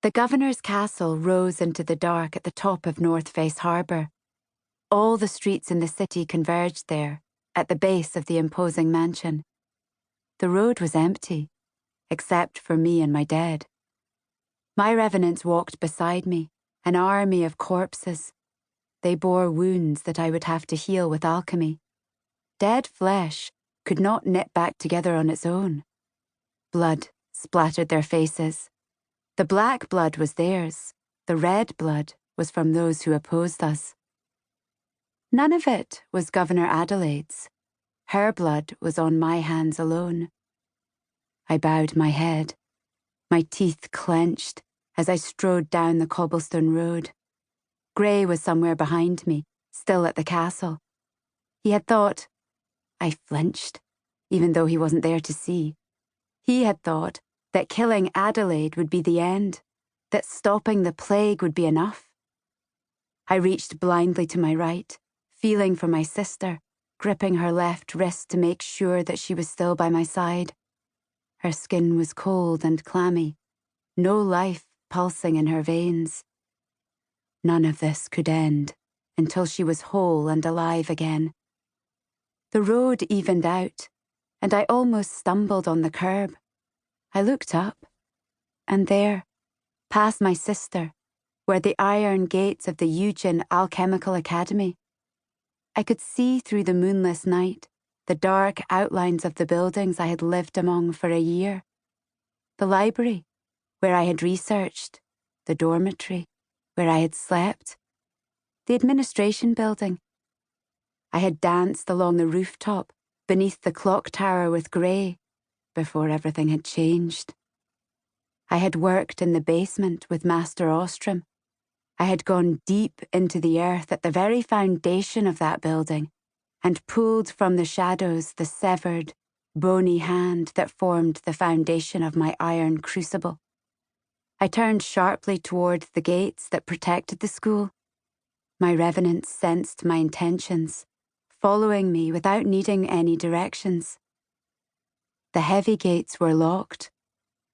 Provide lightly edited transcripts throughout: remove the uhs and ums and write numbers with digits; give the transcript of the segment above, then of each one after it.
The governor's castle rose into the dark at the top of North Face Harbour. All the streets in the city converged there, at the base of the imposing mansion. The road was empty, except for me and my dead. My revenants walked beside me, an army of corpses. They bore wounds that I would have to heal with alchemy. Dead flesh could not knit back together on its own. Blood splattered their faces. The black blood was theirs. The red blood was from those who opposed us. None of it was Governor Adelaide's. Her blood was on my hands alone. I bowed my head. My teeth clenched as I strode down the cobblestone road. Grey was somewhere behind me, still at the castle. He had thought... I flinched, even though he wasn't there to see. He had thought that killing Adelaide would be the end, that stopping the plague would be enough. I reached blindly to my right, feeling for my sister, gripping her left wrist to make sure that she was still by my side. Her skin was cold and clammy, no life pulsing in her veins. None of this could end until she was whole and alive again. The road evened out, and I almost stumbled on the curb. I looked up, and there, past my sister, were the iron gates of the Eugen Alchemical Academy. I could see through the moonless night the dark outlines of the buildings I had lived among for a year. The library, where I had researched, the dormitory, where I had slept, the administration building. I had danced along the rooftop beneath the clock tower with Grey before everything had changed. I had worked in the basement with Master Ostrom. I had gone deep into the earth at the very foundation of that building and pulled from the shadows the severed, bony hand that formed the foundation of my iron crucible. I turned sharply toward the gates that protected the school. My revenants sensed my intentions, following me without needing any directions. The heavy gates were locked,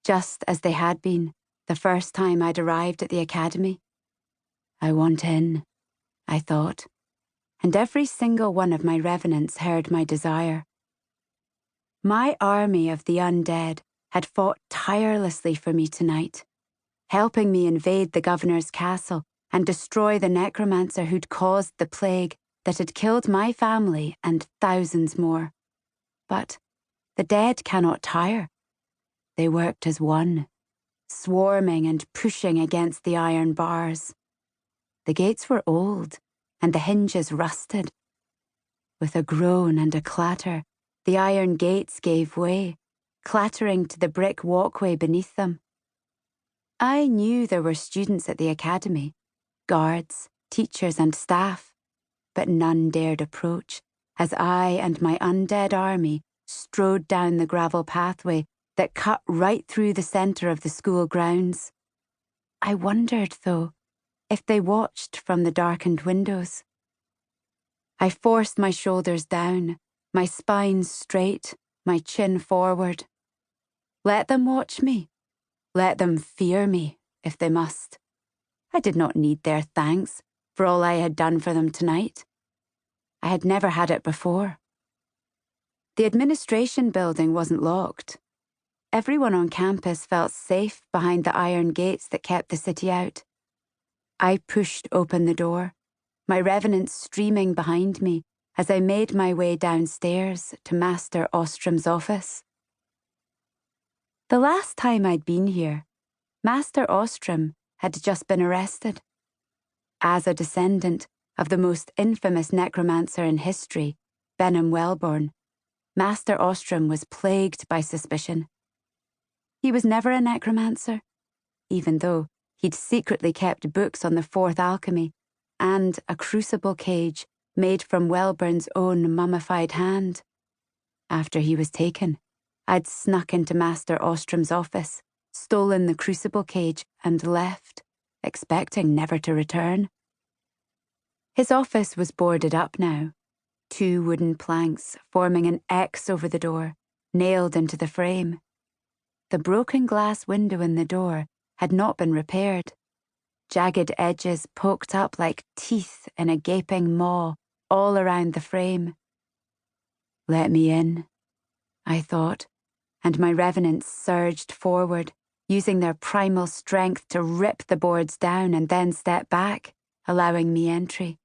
just as they had been the first time I'd arrived at the academy. I want in, I thought, and every single one of my revenants heard my desire. My army of the undead had fought tirelessly for me tonight, helping me invade the governor's castle and destroy the necromancer who'd caused the plague that had killed my family and thousands more. But the dead cannot tire. They worked as one, swarming and pushing against the iron bars. The gates were old, and the hinges rusted. With a groan and a clatter, the iron gates gave way, clattering to the brick walkway beneath them. I knew there were students at the academy, guards, teachers and staff, but none dared approach as I and my undead army strode down the gravel pathway that cut right through the centre of the school grounds. I wondered, though, if they watched from the darkened windows. I forced my shoulders down, my spine straight, my chin forward. Let them watch me. Let them fear me, if they must. I did not need their thanks for all I had done for them tonight. I had never had it before. The administration building wasn't locked. Everyone on campus felt safe behind the iron gates that kept the city out. I pushed open the door, my revenants streaming behind me as I made my way downstairs to Master Ostrom's office. The last time I'd been here, Master Ostrom had just been arrested. As a descendant of the most infamous necromancer in history, Benham Wellborn, Master Ostrom was plagued by suspicion. He was never a necromancer, even though he'd secretly kept books on the fourth alchemy and a crucible cage made from Wellborn's own mummified hand. After he was taken, I'd snuck into Master Ostrom's office, stolen the crucible cage and left, expecting never to return. His office was boarded up now, 2 wooden planks forming an X over the door, nailed into the frame. The broken glass window in the door had not been repaired. Jagged edges poked up like teeth in a gaping maw all around the frame. Let me in, I thought, and my revenants surged forward, using their primal strength to rip the boards down and then step back, allowing me entry.